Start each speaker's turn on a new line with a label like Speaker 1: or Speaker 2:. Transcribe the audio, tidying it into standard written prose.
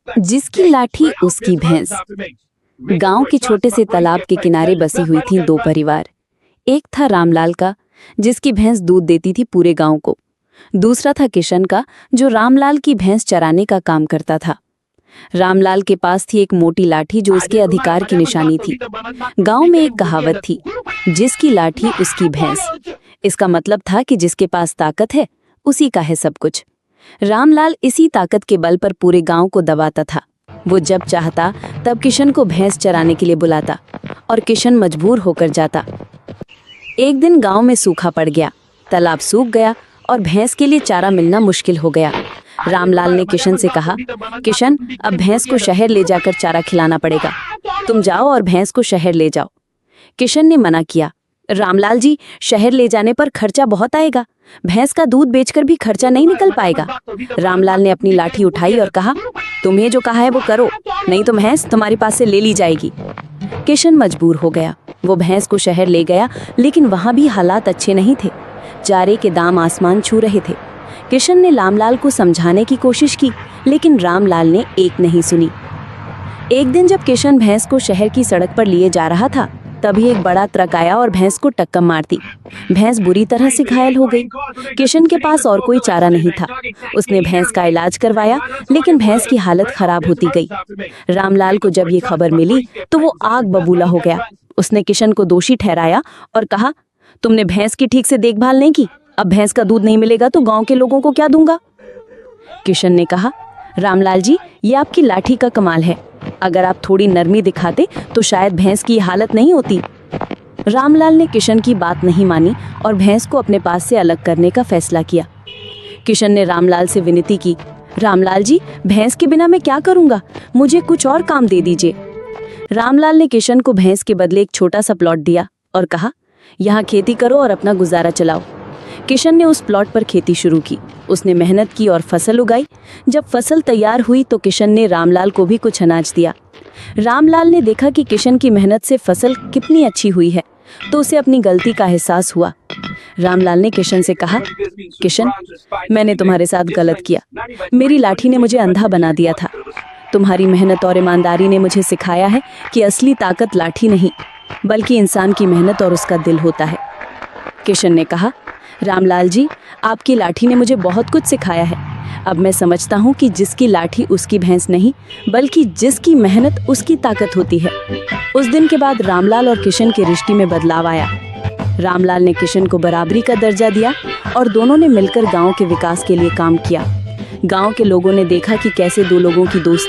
Speaker 1: जिसकी लाठी उसकी भैंस। गांव के छोटे से तालाब के किनारे बसी हुई थी दो परिवार। एक था रामलाल का, जिसकी भैंस दूध देती थी पूरे गांव को। दूसरा था किशन का, जो रामलाल की भैंस चराने का काम करता था। रामलाल के पास थी एक मोटी लाठी जो उसके अधिकार की निशानी थी। गांव में एक कहावत थी, जिसकी लाठी उसकी भैंस। इसका मतलब था कि जिसके पास ताकत है उसी का है सब कुछ। रामलाल इसी ताकत के बल पर पूरे गांव को दबाता था। वो जब चाहता तब किशन को भैंस चराने के लिए बुलाता और किशन मजबूर होकर जाता। एक दिन गांव में सूखा पड़ गया, तालाब सूख गया और भैंस के लिए चारा मिलना मुश्किल हो गया। रामलाल ने किशन से कहा, किशन, अब भैंस को शहर ले जाकर चारा खिलाना पड़ेगा। तुम जाओ और भैंस को शहर ले जाओ। किशन ने मना किया, रामलाल जी, शहर ले जाने पर खर्चा बहुत आएगा। भैंस का दूध बेचकर भी खर्चा नहीं निकल पाएगा। रामलाल ने अपनी लाठी उठाई और कहा, तुम्हें जो कहा है वो करो, नहीं तो भैंस तुम्हारे पास से ले ली जाएगी। किशन मजबूर हो गया। वो भैंस को शहर ले गया, लेकिन वहां भी हालात अच्छे नहीं थे। चारे के दाम आसमान छू रहे थे। किशन ने रामलाल को समझाने की कोशिश की, लेकिन रामलाल ने एक नहीं सुनी। एक दिन जब किशन भैंस को शहर की सड़क पर लिए जा रहा था, तभी एक बड़ा ट्रक आया और भैंस को टक्कर मार दी। भैंस बुरी तरह से घायल हो गई। किशन के पास और कोई चारा नहीं था। उसने भैंस का इलाज करवाया, लेकिन भैंस की हालत खराब होती गई। रामलाल को जब ये खबर मिली तो वो आग बबूला हो गया। उसने किशन को दोषी ठहराया और कहा, तुमने भैंस की ठीक से देखभाल नहीं की। अब भैंस का दूध नहीं मिलेगा तो गांव के लोगों को क्या दूंगा। किशन ने कहा, रामलाल जी, ये आपकी लाठी का कमाल है। अगर आप थोड़ी नरमी दिखाते तो शायद भैंस की हालत नहीं होती। रामलाल ने किशन की बात नहीं मानी और भैंस को अपने पास से अलग करने का फैसला किया। किशन ने रामलाल से विनती की, रामलाल जी, भैंस के बिना मैं क्या करूंगा, मुझे कुछ और काम दे दीजिए। रामलाल ने किशन को भैंस के बदले एक छोटा सा प्लॉट दिया और कहा, यहाँ खेती करो और अपना गुजारा चलाओ। किशन ने उस प्लॉट पर खेती शुरू की। उसने मेहनत की और फसल उगाई। जब फसल तैयार हुई तो किशन ने रामलाल को भी कुछ अनाज दिया। रामलाल ने देखा कि किशन की मेहनत से फसल कितनी अच्छी हुई है, तो उसे अपनी गलती का एहसास हुआ। रामलाल ने किशन से कहा, किशन, मैंने तुम्हारे साथ गलत किया। मेरी लाठी ने मुझे अंधा बना दिया था। तुम्हारी मेहनत और ईमानदारी ने मुझे सिखाया है कि असली ताकत लाठी नहीं, बल्कि इंसान की मेहनत और उसका दिल होता है। किशन ने कहा, रामलाल जी, आपकी लाठी ने मुझे बहुत कुछ सिखाया है। अब मैं समझता हूँ कि जिसकी लाठी उसकी भैंस नहीं, बल्कि जिसकी मेहनत उसकी ताकत होती है। उस दिन के बाद रामलाल और किशन के रिश्ते में बदलाव आया। रामलाल ने किशन को बराबरी का दर्जा दिया और दोनों ने मिलकर गांव के विकास के लिए काम किया। गांव के लोगों ने देखा कि कैसे दो लोगों की दोस्ती